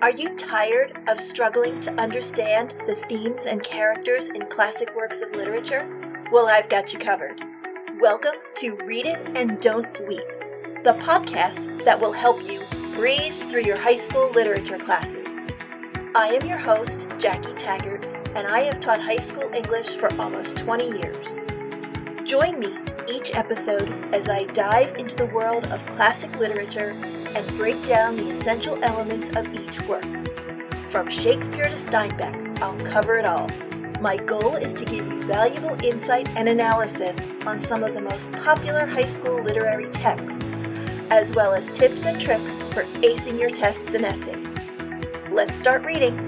Are you tired of struggling to understand the themes and characters in classic works of literature? Well, I've got you covered. Welcome to Read It and Don't Weep, the podcast that will help you breeze through your high school literature classes. I am your host, Jackie Taggart, and I have taught high school English for almost 20 years. Join me each episode as I dive into the world of classic literature and break down the essential elements of each work. From Shakespeare to Steinbeck, I'll cover it all. My goal is to give you valuable insight and analysis on some of the most popular high school literary texts, as well as tips and tricks for acing your tests and essays. Let's start reading.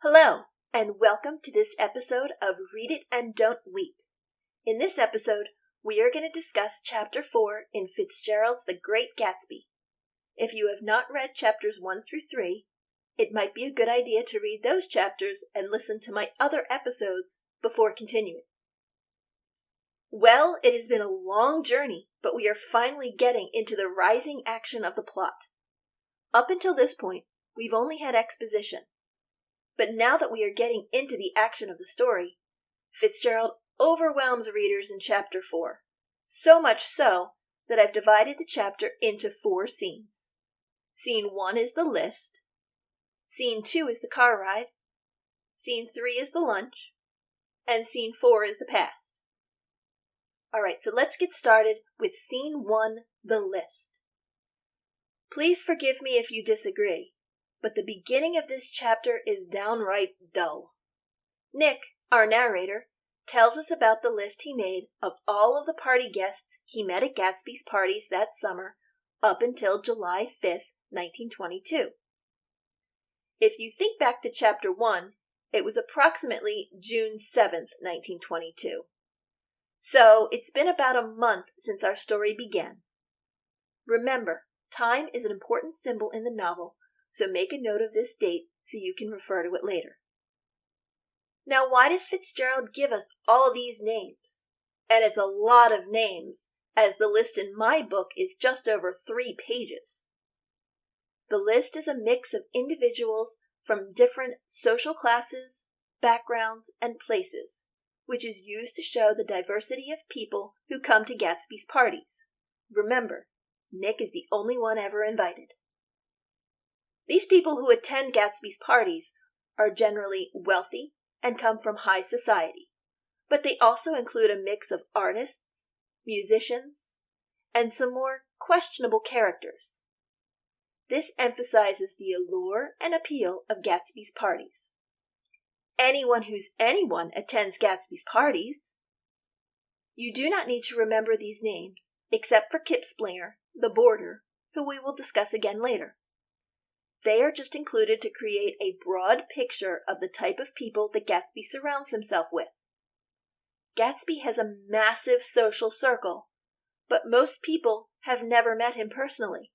Hello, and welcome to this episode of Read It and Don't Weep. In this episode, we are going to discuss Chapter 4 in Fitzgerald's The Great Gatsby. If you have not read chapters 1 through 3, it might be a good idea to read those chapters and listen to my other episodes before continuing. Well, it has been a long journey, but we are finally getting into the rising action of the plot. Up until this point, we've only had exposition. But now that we are getting into the action of the story, Fitzgerald overwhelms readers in Chapter 4. So much so that I've divided the chapter into 4 scenes. Scene 1 is the list. Scene 2 is the car ride. Scene 3 is the lunch. And Scene 4 is the past. Alright, so let's get started with Scene 1, the list. Please forgive me if you disagree, but the beginning of this chapter is downright dull. Nick, our narrator, tells us about the list he made of all of the party guests he met at Gatsby's parties that summer up until July 5th, 1922. If you think back to Chapter 1, it was approximately June 7th, 1922. So it's been about a month since our story began. Remember, time is an important symbol in the novel, so make a note of this date so you can refer to it later. Now, why does Fitzgerald give us all these names? And it's a lot of names, as the list in my book is just over 3 pages. The list is a mix of individuals from different social classes, backgrounds, and places, which is used to show the diversity of people who come to Gatsby's parties. Remember, Nick is the only one ever invited. These people who attend Gatsby's parties are generally wealthy and come from high society, but they also include a mix of artists, musicians, and some more questionable characters. This emphasizes the allure and appeal of Gatsby's parties. Anyone who's anyone attends Gatsby's parties. You do not need to remember these names, except for Kip Splinger, the boarder, who we will discuss again later. They are just included to create a broad picture of the type of people that Gatsby surrounds himself with. Gatsby has a massive social circle, but most people have never met him personally.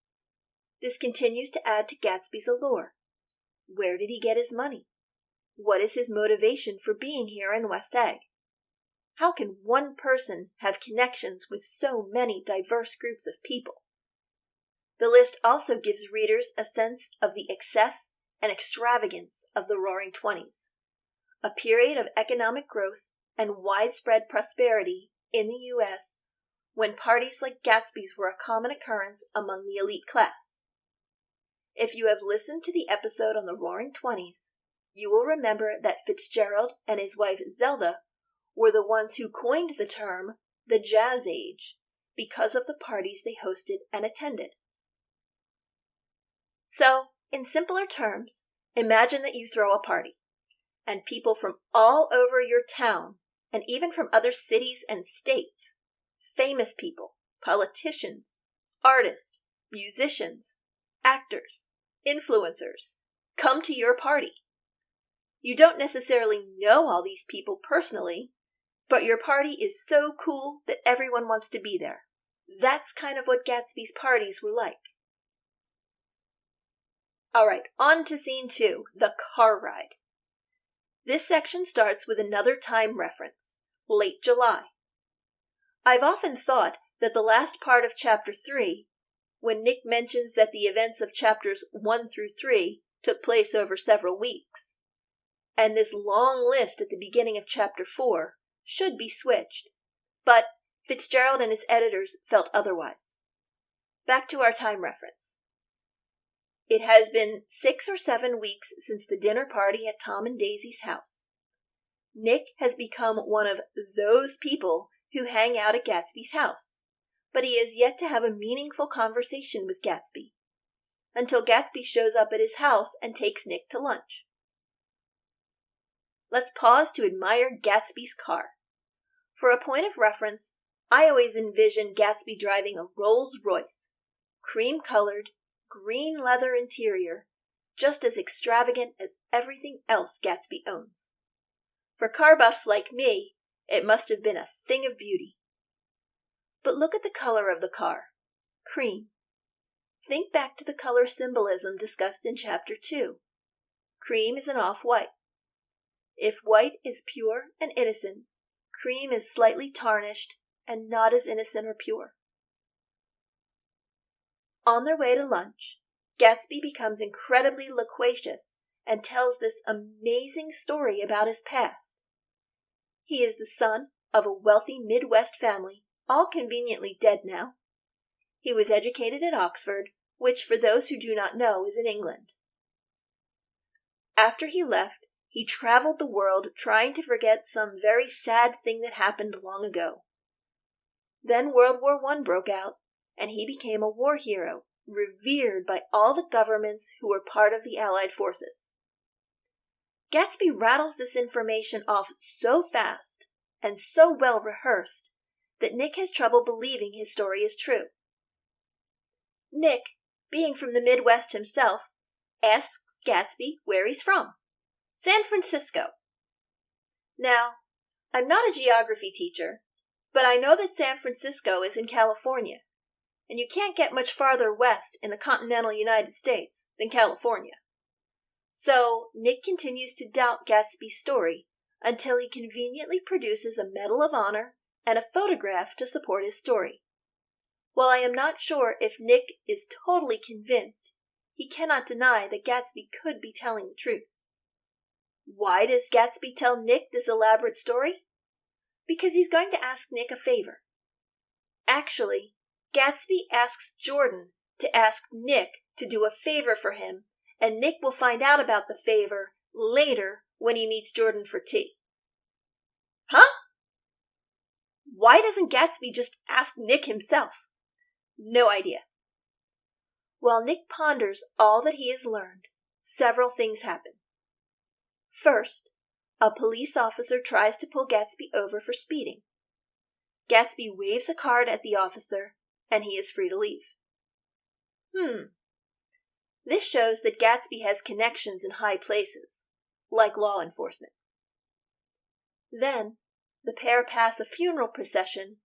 This continues to add to Gatsby's allure. Where did he get his money? What is his motivation for being here in West Egg? How can one person have connections with so many diverse groups of people? The list also gives readers a sense of the excess and extravagance of the Roaring Twenties, a period of economic growth and widespread prosperity in the U.S. when parties like Gatsby's were a common occurrence among the elite class. If you have listened to the episode on the Roaring Twenties, you will remember that Fitzgerald and his wife Zelda were the ones who coined the term the Jazz Age because of the parties they hosted and attended. So, in simpler terms, imagine that you throw a party, and people from all over your town, and even from other cities and states, famous people, politicians, artists, musicians, actors, influencers, come to your party. You don't necessarily know all these people personally, but your party is so cool that everyone wants to be there. That's kind of what Gatsby's parties were like. Alright, on to Scene 2, the car ride. This section starts with another time reference, late July. I've often thought that the last part of Chapter 3, when Nick mentions that the events of Chapters 1 through 3 took place over several weeks, and this long list at the beginning of Chapter 4 should be switched, but Fitzgerald and his editors felt otherwise. Back to our time reference. It has been 6 or 7 weeks since the dinner party at Tom and Daisy's house. Nick has become one of those people who hang out at Gatsby's house, but he has yet to have a meaningful conversation with Gatsby, until Gatsby shows up at his house and takes Nick to lunch. Let's pause to admire Gatsby's car. For a point of reference, I always envision Gatsby driving a Rolls-Royce, cream-colored, green leather interior, just as extravagant as everything else Gatsby owns. For car buffs like me, it must have been a thing of beauty. But look at the color of the car. Cream. Think back to the color symbolism discussed in Chapter 2. Cream is an off-white. If white is pure and innocent, cream is slightly tarnished and not as innocent or pure. On their way to lunch, Gatsby becomes incredibly loquacious and tells this amazing story about his past. He is the son of a wealthy Midwest family, all conveniently dead now. He was educated at Oxford, which for those who do not know is in England. After he left, he traveled the world trying to forget some very sad thing that happened long ago. Then World War I broke out, and he became a war hero, revered by all the governments who were part of the Allied forces. Gatsby rattles this information off so fast and so well rehearsed that Nick has trouble believing his story is true. Nick, being from the Midwest himself, asks Gatsby where he's from. San Francisco. Now, I'm not a geography teacher, but I know that San Francisco is in California, and you can't get much farther west in the continental United States than California. So, Nick continues to doubt Gatsby's story until he conveniently produces a Medal of Honor and a photograph to support his story. While I am not sure if Nick is totally convinced, he cannot deny that Gatsby could be telling the truth. Why does Gatsby tell Nick this elaborate story? Because he's going to ask Nick a favor. Actually, Gatsby asks Jordan to ask Nick to do a favor for him, and Nick will find out about the favor later when he meets Jordan for tea. Huh? Why doesn't Gatsby just ask Nick himself? No idea. While Nick ponders all that he has learned, several things happen. First, a police officer tries to pull Gatsby over for speeding. Gatsby waves a card at the officer, and he is free to leave. This shows that Gatsby has connections in high places, like law enforcement. Then, the pair pass a funeral procession,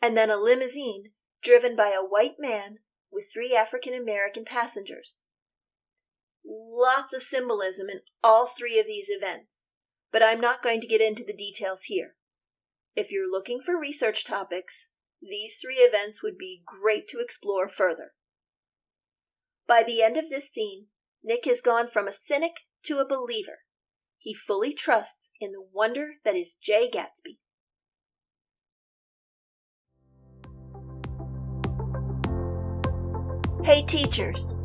and then a limousine driven by a white man with 3 African American passengers. Lots of symbolism in all 3 of these events, but I'm not going to get into the details here. If you're looking for research topics, these 3 events would be great to explore further. By the end of this scene, Nick has gone from a cynic to a believer. He fully trusts in the wonder that is Jay Gatsby. Hey teachers!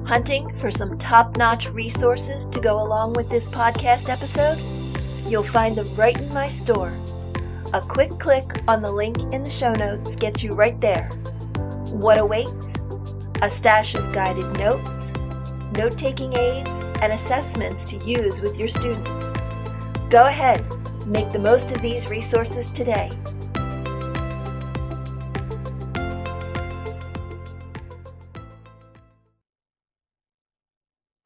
Hunting for some top-notch resources to go along with this podcast episode? You'll find them right in my store. A quick click on the link in the show notes gets you right there. What awaits? A stash of guided notes, note-taking aids, and assessments to use with your students. Go ahead, make the most of these resources today.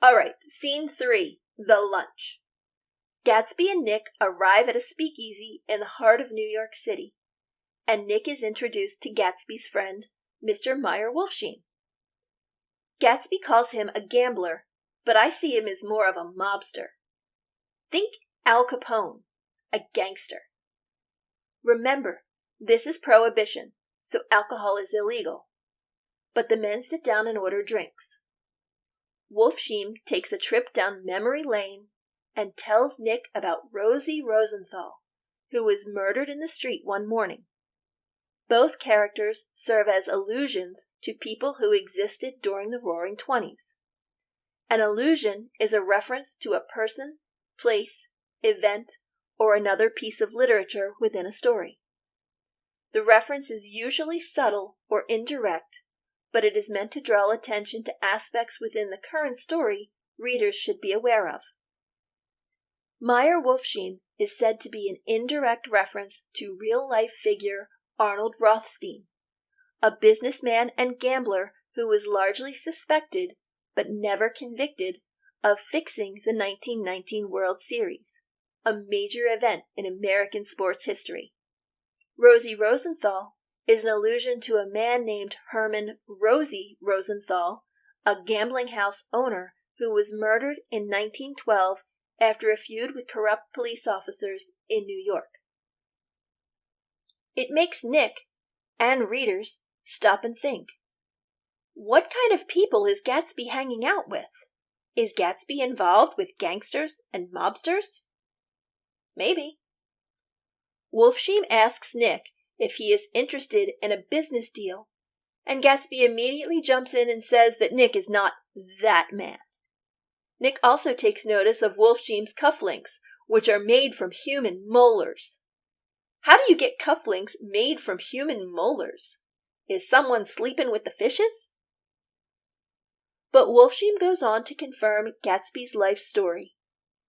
Alright, scene 3, the lunch. Gatsby and Nick arrive at a speakeasy in the heart of New York City, and Nick is introduced to Gatsby's friend, Mr. Meyer Wolfsheim. Gatsby calls him a gambler, but I see him as more of a mobster. Think Al Capone, a gangster. Remember, This is prohibition, so alcohol is illegal. But the men sit down and order drinks. Wolfsheim takes a trip down memory lane and tells Nick about Rosie Rosenthal, who was murdered in the street one morning. Both characters serve as allusions to people who existed during the Roaring Twenties. An allusion is a reference to a person, place, event, or another piece of literature within a story. The reference is usually subtle or indirect, but it is meant to draw attention to aspects within the current story readers should be aware of. Meyer Wolfsheim is said to be an indirect reference to real-life figure Arnold Rothstein, a businessman and gambler who was largely suspected, but never convicted, of fixing the 1919 World Series, a major event in American sports history. Rosie Rosenthal is an allusion to a man named Herman Rosie Rosenthal, a gambling house owner who was murdered in 1912 after a feud with corrupt police officers in New York. It makes Nick, and readers, stop and think. What kind of people is Gatsby hanging out with? Is Gatsby involved with gangsters and mobsters? Maybe. Wolfsheim asks Nick if he is interested in a business deal, and Gatsby immediately jumps in and says that Nick is not that man. Nick also takes notice of Wolfsheim's cufflinks, which are made from human molars. How do you get cufflinks made from human molars? Is someone sleeping with the fishes? But Wolfsheim goes on to confirm Gatsby's life story,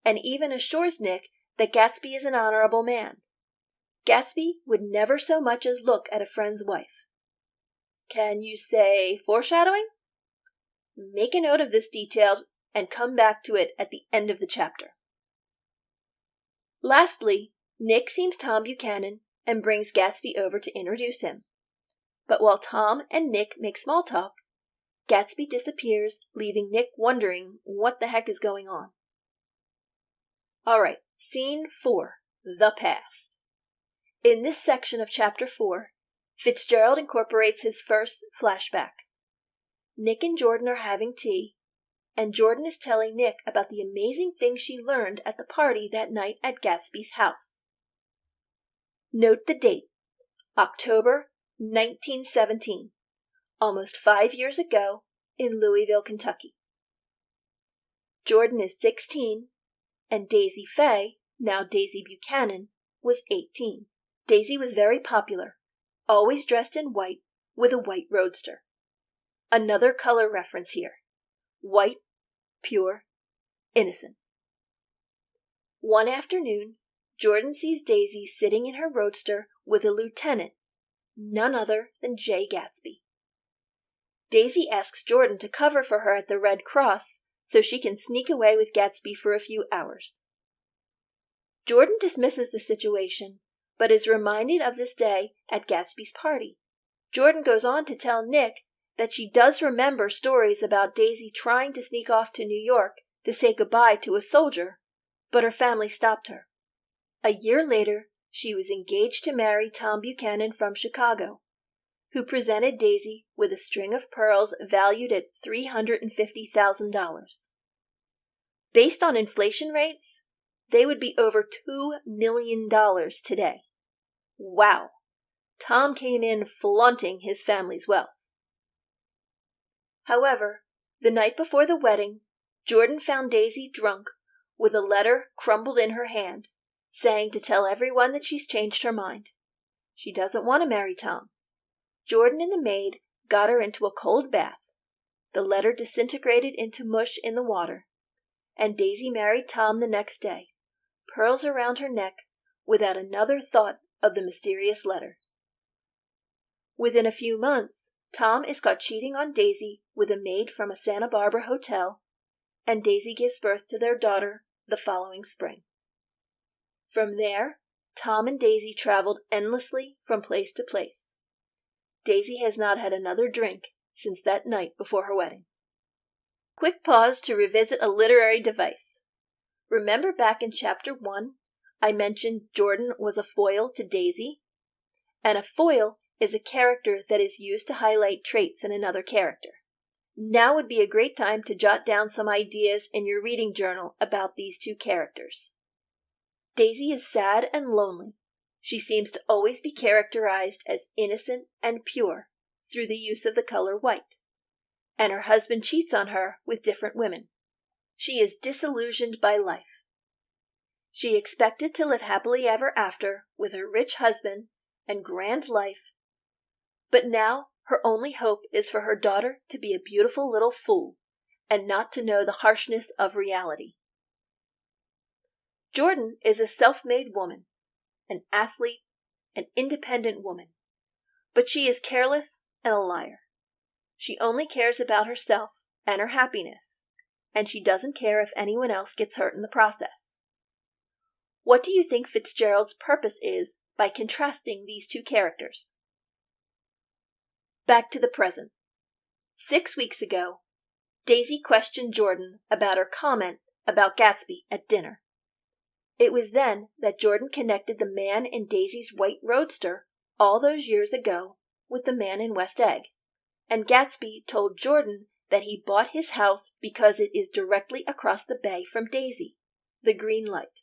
and even assures Nick that Gatsby is an honorable man. Gatsby would never so much as look at a friend's wife. Can you say foreshadowing? Make a note of this detail and come back to it at the end of the chapter. Lastly, Nick sees Tom Buchanan and brings Gatsby over to introduce him. But while Tom and Nick make small talk, Gatsby disappears, leaving Nick wondering what the heck is going on. Alright, Scene 4, The Past. In this section of Chapter 4, Fitzgerald incorporates his first flashback. Nick and Jordan are having tea, and Jordan is telling Nick about the amazing things she learned at the party that night at Gatsby's house. Note the date, October 1917, almost 5 years ago in Louisville, Kentucky. Jordan is 16, and Daisy Fay, now Daisy Buchanan, was 18. Daisy was very popular, always dressed in white with a white roadster. Another color reference here. White, pure, innocent. One afternoon, Jordan sees Daisy sitting in her roadster with a lieutenant, none other than Jay Gatsby. Daisy asks Jordan to cover for her at the Red Cross so she can sneak away with Gatsby for a few hours. Jordan dismisses the situation, but is reminded of this day at Gatsby's party. Jordan goes on to tell Nick that she does remember stories about Daisy trying to sneak off to New York to say goodbye to a soldier, but her family stopped her. A year later, she was engaged to marry Tom Buchanan from Chicago, who presented Daisy with a string of pearls valued at $350,000. Based on inflation rates, they would be over $2 million today. Wow! Tom came in flaunting his family's wealth. However, the night before the wedding, Jordan found Daisy drunk with a letter crumbled in her hand, saying to tell everyone that she's changed her mind. She doesn't want to marry Tom. Jordan and the maid got her into a cold bath. The letter disintegrated into mush in the water, and Daisy married Tom the next day, pearls around her neck, without another thought of the mysterious letter. Within a few months, Tom is caught cheating on Daisy with a maid from a Santa Barbara hotel, and Daisy gives birth to their daughter the following spring. From there, Tom and Daisy traveled endlessly from place to place. Daisy has not had another drink since that night before her wedding. Quick pause to revisit a literary device. Remember back in Chapter 1, I mentioned Jordan was a foil to Daisy? and a foil is a character that is used to highlight traits in another character. Now would be a great time to jot down some ideas in your reading journal about these two characters. Daisy is sad and lonely. She seems to always be characterized as innocent and pure through the use of the color white. And her husband cheats on her with different women. She is disillusioned by life. She expected to live happily ever after with her rich husband and grand life, but now her only hope is for her daughter to be a beautiful little fool and not to know the harshness of reality. Jordan is a self-made woman, an athlete, an independent woman, but she is careless and a liar. She only cares about herself and her happiness, and she doesn't care if anyone else gets hurt in the process. What do you think Fitzgerald's purpose is by contrasting these two characters? Back to the present. 6 weeks ago, Daisy questioned Jordan about her comment about Gatsby at dinner. It was then that Jordan connected the man in Daisy's white roadster all those years ago with the man in West Egg, and Gatsby told Jordan that he bought his house because it is directly across the bay from Daisy, the green light.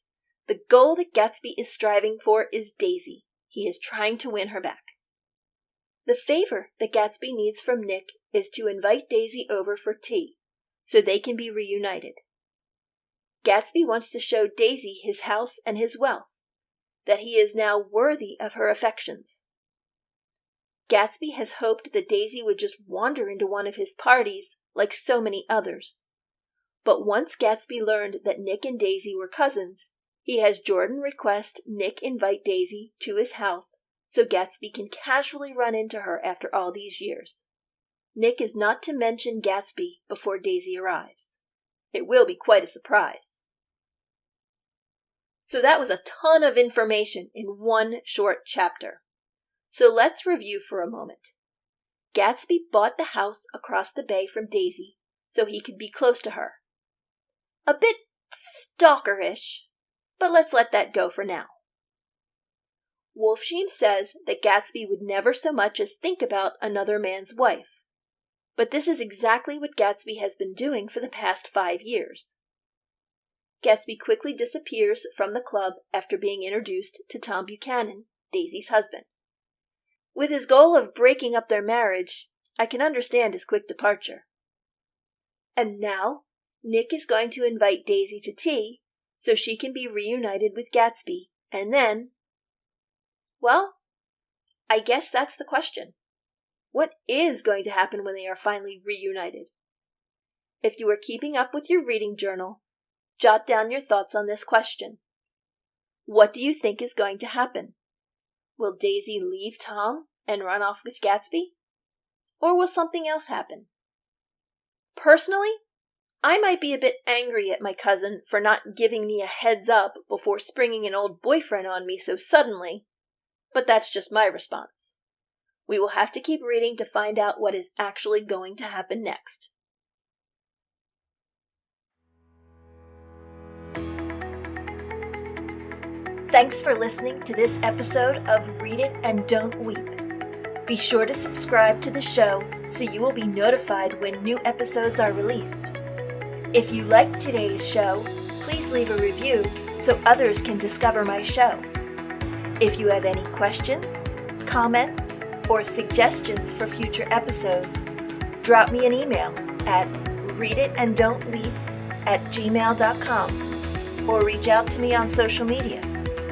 The goal that Gatsby is striving for is Daisy. He is trying to win her back. The favor that Gatsby needs from Nick is to invite Daisy over for tea, so they can be reunited. Gatsby wants to show Daisy his house and his wealth, that he is now worthy of her affections. Gatsby has hoped that Daisy would just wander into one of his parties like so many others. But once Gatsby learned that Nick and Daisy were cousins, he has Jordan request Nick invite Daisy to his house so Gatsby can casually run into her after all these years. Nick is not to mention Gatsby before Daisy arrives. It will be quite a surprise. So that was a ton of information in one short chapter. So let's review for a moment. Gatsby bought the house across the bay from Daisy so he could be close to her. A bit stalkerish, but let's let that go for now. Wolfsheim says that Gatsby would never so much as think about another man's wife. But this is exactly what Gatsby has been doing for the past 5 years. Gatsby quickly disappears from the club after being introduced to Tom Buchanan, Daisy's husband. With his goal of breaking up their marriage, I can understand his quick departure. And now, Nick is going to invite Daisy to tea so she can be reunited with Gatsby, and then... Well, I guess that's the question. What is going to happen when they are finally reunited? If you are keeping up with your reading journal, jot down your thoughts on this question. What do you think is going to happen? Will Daisy leave Tom and run off with Gatsby? Or will something else happen? Personally, I might be a bit angry at my cousin for not giving me a heads up before springing an old boyfriend on me so suddenly, but that's just my response. We will have to keep reading to find out what is actually going to happen next. Thanks for listening to this episode of Read It and Don't Weep. Be sure to subscribe to the show so you will be notified when new episodes are released. If you liked today's show, please leave a review so others can discover my show. If you have any questions, comments, or suggestions for future episodes, drop me an email at readitanddontweep@gmail.com or reach out to me on social media.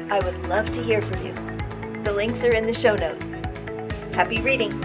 I would love to hear from you. The links are in the show notes. Happy reading!